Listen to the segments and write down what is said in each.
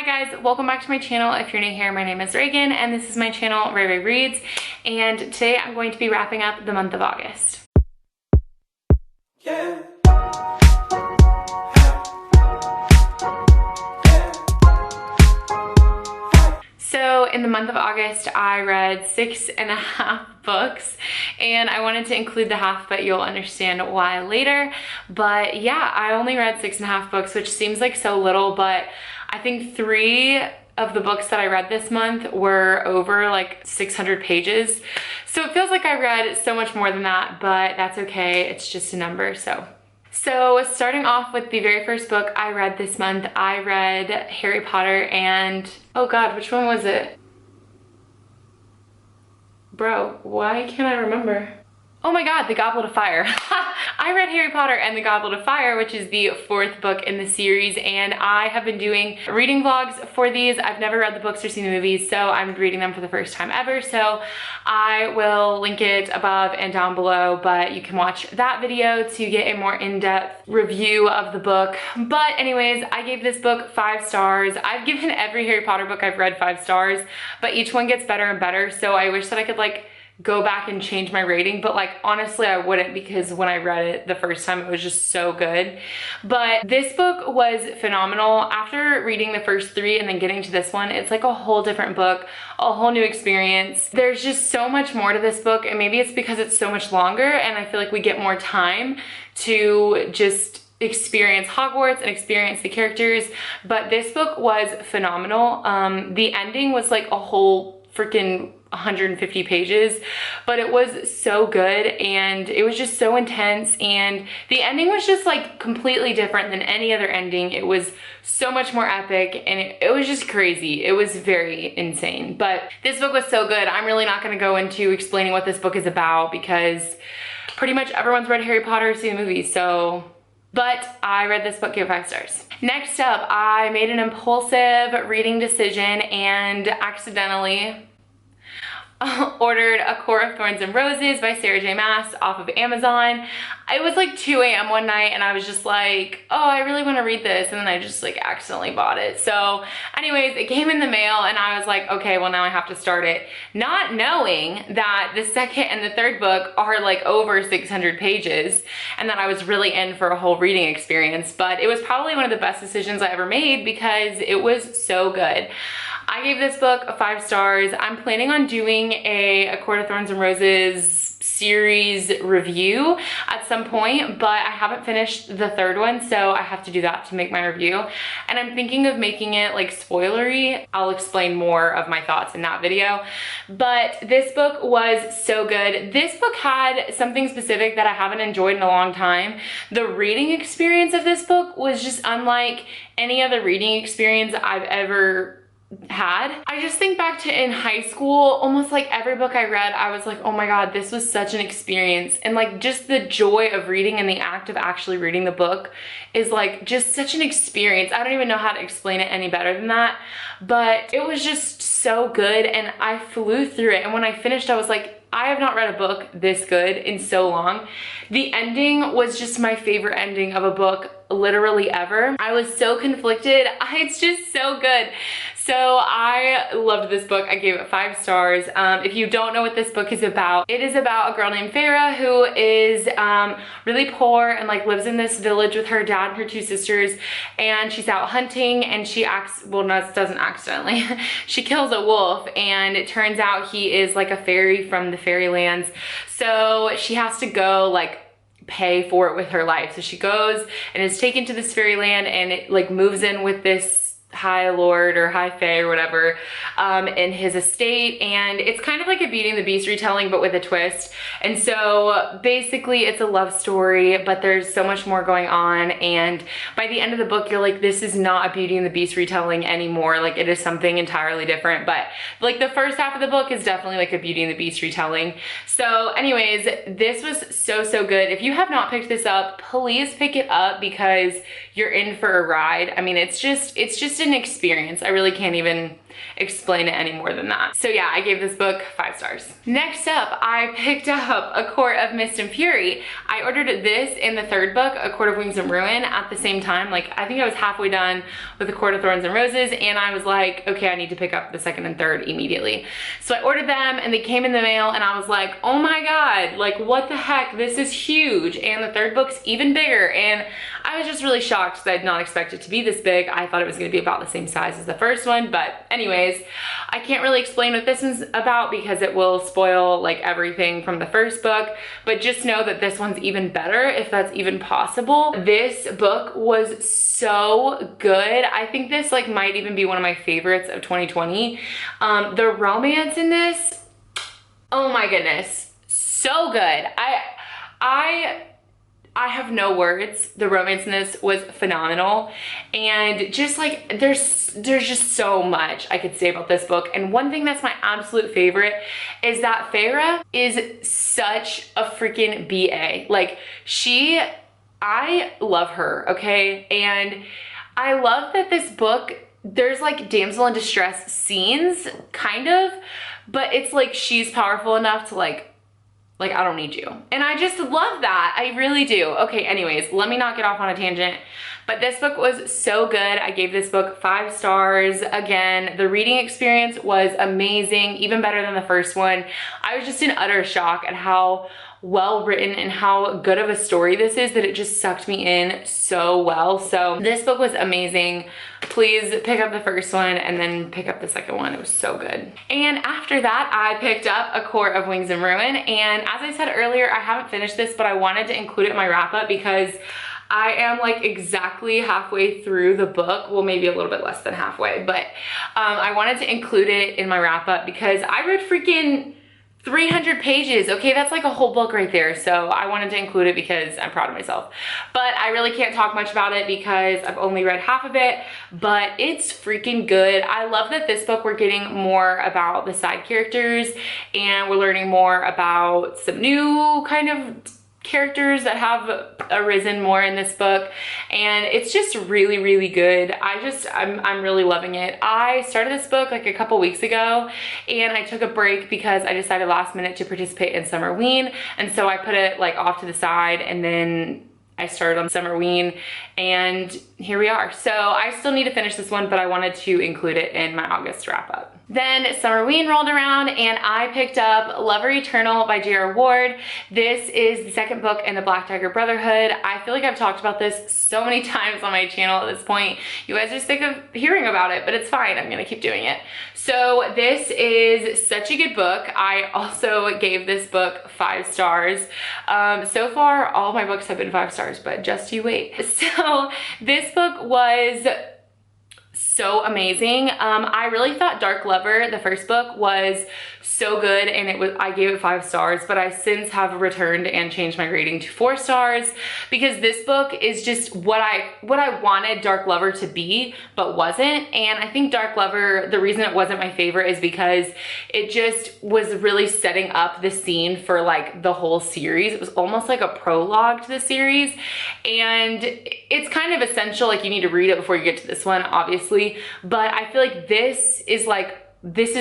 Hi guys, welcome back to my channel. If you're new here, my name is Reagan and this is my channel, Rea Rea Reads, and today I'm going to be wrapping up the month of August. Yeah. So in the month of August, I read 6.5 books, and I wanted to include the half, but you'll understand why later. But yeah, I only read 6.5 books, which seems like so little, but I think 3 of the books that I read this month were over like 600 pages. So it feels like I read so much more than that, but that's okay. It's just a number, so starting off with the very first book I read this month, I read Harry Potter and, oh God, which one was it? Bro, why can't I remember? Oh my God, The Goblet of Fire. I read Harry Potter and The Goblet of Fire, which is the 4th book in the series, and I have been doing reading vlogs for these. I've never read the books or seen the movies, so I'm reading them for the first time ever, so I will link it above and down below, but you can watch that video to get a more in-depth review of the book. But anyways, I gave this book 5 stars. I've given every Harry Potter book I've read 5 stars, but each one gets better and better, so I wish that I could like go back and change my rating, but like honestly I wouldn't, because when I read it the first time it was just so good. But this book was phenomenal. After reading the first 3 and then getting to this one, it's like a whole different book, a whole new experience. There's just so much more to this book, and maybe it's because it's so much longer and I feel like we get more time to just experience Hogwarts and experience the characters. But this book was phenomenal. The ending was like a whole freaking 150 pages, but it was so good and it was just so intense, and the ending was just like completely different than any other ending. It was so much more epic and it was just crazy. It was very insane, but this book was so good. I'm really not going to go into explaining what this book is about because pretty much everyone's read Harry Potter or seen the movie, so but I read this book, gave it 5 stars. Next up, I made an impulsive reading decision and accidentally ordered A Court of Thorns and Roses by Sarah J. Maas off of Amazon. It was like 2 a.m. one night and I was just like, oh, I really want to read this, and then I just like accidentally bought it. So anyways, it came in the mail and I was like, okay, well now I have to start it. Not knowing that the second and the third book are like over 600 pages and that I was really in for a whole reading experience. But it was probably one of the best decisions I ever made because it was so good. I gave this book 5 stars. I'm planning on doing a Court of Thorns and Roses series review at some point, but I haven't finished the 3rd one, so I have to do that to make my review. And I'm thinking of making it like spoilery. I'll explain more of my thoughts in that video. But this book was so good. This book had something specific that I haven't enjoyed in a long time. The reading experience of this book was just unlike any other reading experience I've ever had. I just think back to in high school, almost like every book I read, I was like, oh my God, this was such an experience. And like just the joy of reading and the act of actually reading the book is like just such an experience. I don't even know how to explain it any better than that, but it was just so good and I flew through it. And when I finished, I was like, I have not read a book this good in so long. The ending was just my favorite ending of a book literally ever. I was so conflicted. It's just so good. So I loved this book. I gave it 5 stars. If you don't know what this book is about, it is about a girl named Farah who is really poor and like lives in this village with her dad and her 2 sisters, and she's out hunting and she doesn't accidentally. She kills a wolf and it turns out he is like a fairy from the fairylands. So she has to go like pay for it with her life. So she goes and is taken to this fairyland and it like moves in with this High Lord or High Fae or whatever in his estate, and it's kind of like a Beauty and the Beast retelling but with a twist. And so basically it's a love story, but there's so much more going on, and by the end of the book you're like, this is not a Beauty and the Beast retelling anymore, like it is something entirely different. But like the first half of the book is definitely like a Beauty and the Beast retelling. So anyways, this was so good. If you have not picked this up, please pick it up because you're in for a ride. I mean, it's just an experience. I really can't even explain it any more than that. So yeah, I gave this book 5 stars. Next up, I picked up A Court of Mist and Fury. I ordered this in the 3rd book, A Court of Wings and Ruin, at the same time. Like, I think I was halfway done with A Court of Thorns and Roses, and I was like, okay, I need to pick up the 2nd and 3rd immediately. So I ordered them, and they came in the mail, and I was like, oh my god, like, what the heck, this is huge. And the 3rd book's even bigger, and I was just really shocked because I did not expect it to be this big. I thought it was going to be about the same size as the first one, but anyways, I can't really explain what this one's about because it will spoil like everything from the first book, but just know that this one's even better, if that's even possible. This book was so good. I think this like might even be one of my favorites of 2020. The romance in this, oh my goodness, so good. I have no words. The romance in this was phenomenal, and just like there's just so much I could say about this book. And one thing that's my absolute favorite is that Rea is such a freaking BA. Like, I love her, okay? And I love that this book, there's like damsel in distress scenes, kind of, but it's like she's powerful enough to like, I don't need you. And I just love that. I really do. Okay, anyways, let me not get off on a tangent. But this book was so good. I gave this book 5 stars. Again, the reading experience was amazing, even better than the first one. I was just in utter shock at how well written and how good of a story this is, that it just sucked me in so well. So this book was amazing. Please pick up the first one and then pick up the second one. It was so good. And after that, I picked up A Court of Wings and Ruin. And as I said earlier, I haven't finished this, but I wanted to include it in my wrap up because I am like exactly halfway through the book. Well, maybe a little bit less than halfway, but I wanted to include it in my wrap up because I read freaking 300 pages. Okay, that's like a whole book right there. So I wanted to include it because I'm proud of myself. But I really can't talk much about it because I've only read half of it, but it's freaking good. I love that this book we're getting more about the side characters, and we're learning more about some new kind of characters that have arisen more in this book, and it's just really, really good. I'm really loving it. I started this book like a couple weeks ago, and I took a break because I decided last minute to participate in Summerween, and so I put it like off to the side, and then I started on Summerween, and here we are. So I still need to finish this one, but I wanted to include it in my August wrap up. Then Summerween rolled around, and I picked up Lover Eternal by J.R. Ward. This is the 2nd book in the Black Dagger Brotherhood. I feel like I've talked about this so many times on my channel at this point. You guys are sick of hearing about it, but it's fine. I'm gonna keep doing it. So this is such a good book. I also gave this book 5 stars. So far, all my books have been 5 stars, but just you wait. So this book was so amazing. I really thought Dark Lover, the first book, was so good, and I gave it 5 stars, but I since have returned and changed my rating to 4 stars because this book is just what I wanted Dark Lover to be, but wasn't. And I think Dark Lover, the reason it wasn't my favorite is because it just was really setting up the scene for like the whole series. It was almost like a prologue to the series, and it's kind of essential, like you need to read it before you get to this one, obviously, but I feel like this is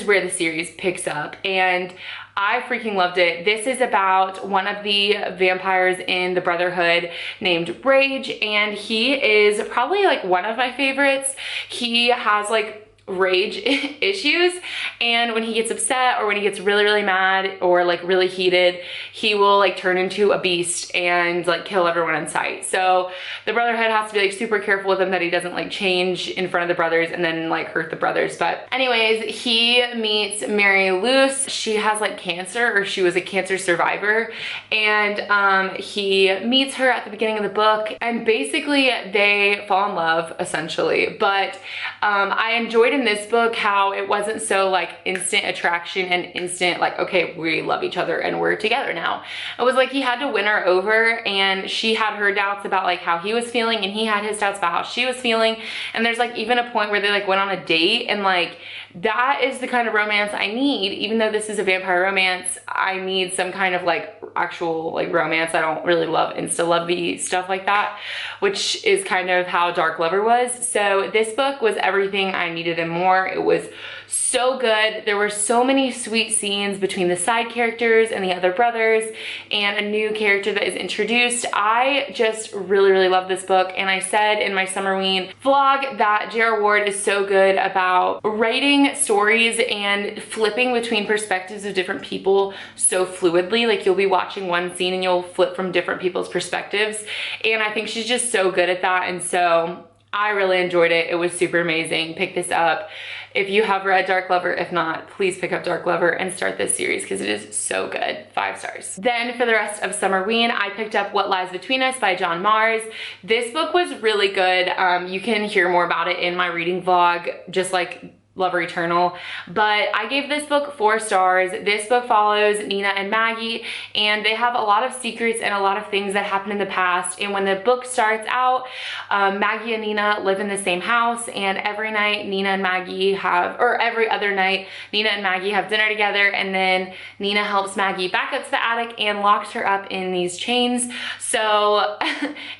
where the series picks up, and I freaking loved it. This is about one of the vampires in the Brotherhood named Rage, and he is probably like one of my favorites. He has like rage issues, and when he gets upset or when he gets really, really mad or like really heated, he will like turn into a beast and like kill everyone in sight. So the Brotherhood has to be like super careful with him that he doesn't like change in front of the brothers and then like hurt the brothers. But anyways, he meets Mary Luce. She has like cancer, or she was a cancer survivor, and he meets her at the beginning of the book, and basically they fall in love essentially. But I enjoyed in this book how it wasn't so like instant attraction and instant like, okay, we love each other and we're together now. It was like he had to win her over, and she had her doubts about like how he was feeling, and he had his doubts about how she was feeling. And there's like even a point where they like went on a date, and like that is the kind of romance I need. Even though this is a vampire romance, I need some kind of like actual like romance. I don't really love insta-lovey stuff like that, which is kind of how Dark Lover was. So this book was everything I needed and more. It was so good. There were so many sweet scenes between the side characters and the other brothers and a new character that is introduced. I just really, really love this book. And I said in my Summerween vlog that J.R. Ward is so good about writing stories and flipping between perspectives of different people so fluidly. Like you'll be watching one scene and you'll flip from different people's perspectives. And I think she's just so good at that. And so I really enjoyed it. It was super amazing. Pick this up if you have read Dark Lover. If not, please pick up Dark Lover and start this series because it is so good. 5 stars. Then for the rest of Summerween, I picked up What Lies Between Us by John Mars. This book was really good. You can hear more about it in my reading vlog, just like Lover Eternal, but I gave this book 4 stars. This book follows Nina and Maggie, and they have a lot of secrets and a lot of things that happened in the past. And when the book starts out, Maggie and Nina live in the same house, and every night Nina and Maggie have, or every other night, Nina and Maggie have dinner together, and then Nina helps Maggie back up to the attic and locks her up in these chains. So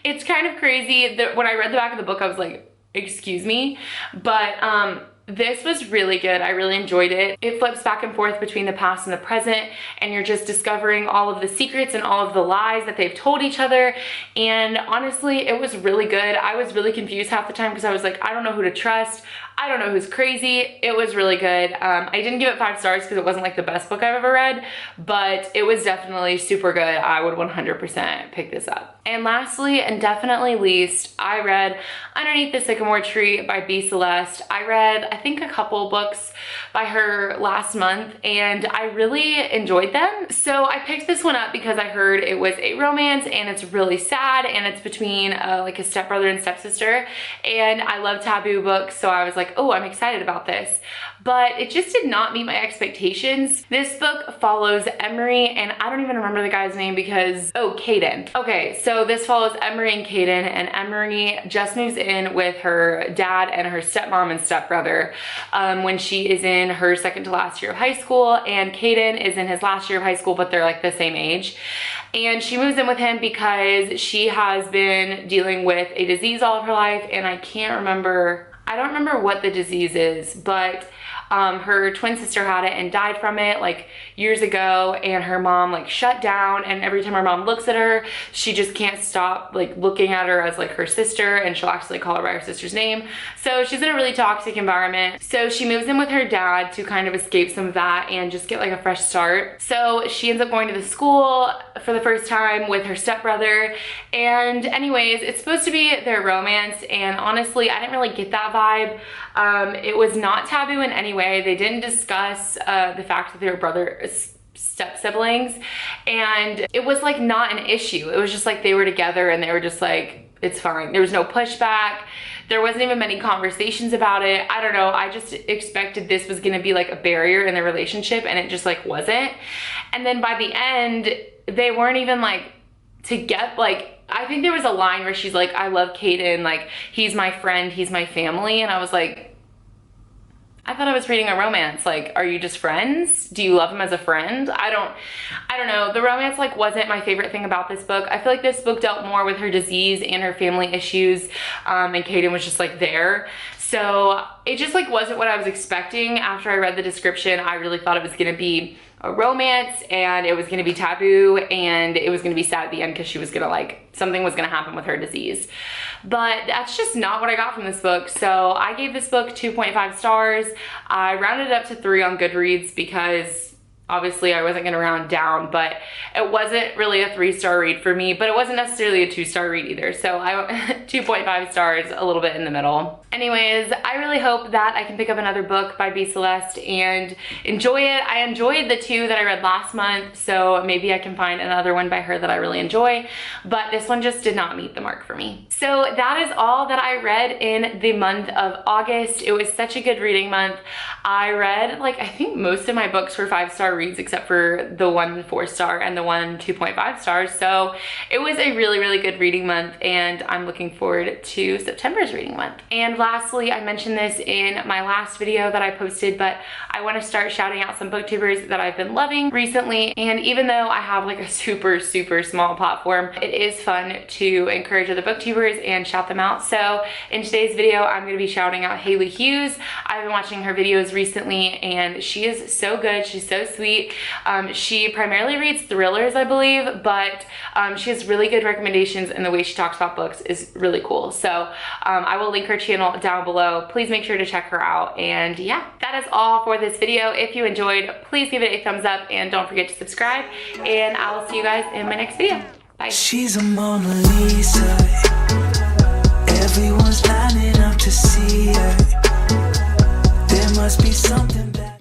it's kind of crazy that when I read the back of the book, I was like, excuse me, but this was really good. I really enjoyed it. It flips back and forth between the past and the present, and you're just discovering all of the secrets and all of the lies that they've told each other. And honestly, it was really good. I was really confused half the time because I was like, I don't know who to trust. I don't know who's crazy. It was really good. I didn't give it 5 stars because it wasn't like the best book I've ever read, but it was definitely super good. I would 100% pick this up. And lastly, and definitely least, I read Underneath the Sycamore Tree by B. Celeste. I read, I think, a couple books by her last month, and I really enjoyed them. So I picked this one up because I heard it was a romance, and it's really sad, and it's between like a stepbrother and stepsister, and I love taboo books, so I was like, oh, I'm excited about this. But it just did not meet my expectations. This book follows Emery, and I don't even remember the guy's name because, oh, Caden. Okay, so this follows Emery and Caden, and Emery just moves in with her dad and her stepmom and stepbrother when she is in her second to last year of high school, and Caden is in his last year of high school, but they're like the same age. And she moves in with him because she has been dealing with a disease all of her life, and I don't remember what the disease is, but her twin sister had it and died from it like years ago, and her mom like shut down, and every time her mom looks at her, she just can't stop like looking at her as like her sister, and she'll actually call her by her sister's name. So she's in a really toxic environment. So she moves in with her dad to kind of escape some of that and just get like a fresh start. So she ends up going to the school for the first time with her stepbrother, and anyways, it's supposed to be their romance, and honestly, I didn't really get that vibe. It was not taboo in any way. They didn't discuss the fact that they were step siblings, and it was like not an issue. It was just like they were together and they were just like, it's fine. There was no pushback. There wasn't even many conversations about it. I don't know. I just expected this was gonna be like a barrier in their relationship, and it just like wasn't. And then by the end, they weren't even like together. Like, I think there was a line where she's like, I love Caden, like he's my friend, he's my family. And I was like, I thought I was reading a romance. Like, are you just friends? Do you love him as a friend? I don't know. The romance like wasn't my favorite thing about this book. I feel like this book dealt more with her disease and her family issues, and Caden was just like there. So it just like wasn't what I was expecting. After I read the description, I really thought it was gonna be a romance, and it was gonna be taboo, and it was gonna be sad at the end because she was gonna like, something was gonna happen with her disease. But that's just not what I got from this book. So I gave this book 2.5 stars. I rounded it up to 3 on Goodreads because obviously I wasn't gonna round down, but it wasn't really a 3-star read for me, but it wasn't necessarily a 2-star read either. So I 2.5 stars, a little bit in the middle. Anyways, I really hope that I can pick up another book by B. Celeste and enjoy it. I enjoyed the 2 that I read last month, so maybe I can find another one by her that I really enjoy, but this one just did not meet the mark for me. So that is all that I read in the month of August. It was such a good reading month. I read like, I think most of my books were 5-star reads except for the 1 4-star and the 1 2.5 stars. So it was a really, really good reading month, and I'm looking forward to September's reading month. And lastly, I mentioned this in my last video that I posted, but I want to start shouting out some booktubers that I've been loving recently. And even though I have like a super, super small platform, it is fun to encourage other booktubers and shout them out. So in today's video, I'm going to be shouting out Haley Hughes. I've been watching her videos recently, and she is so good. She's so sweet. She primarily reads thrillers, I believe, but she has really good recommendations, and the way she talks about books is really cool. So I will link her channel down below. Please make sure to check her out. And yeah, that is all for this video. If you enjoyed, please give it a thumbs up and don't forget to subscribe, and I will see you guys in my next video. Bye. She's a Mona Lisa. Everyone's planning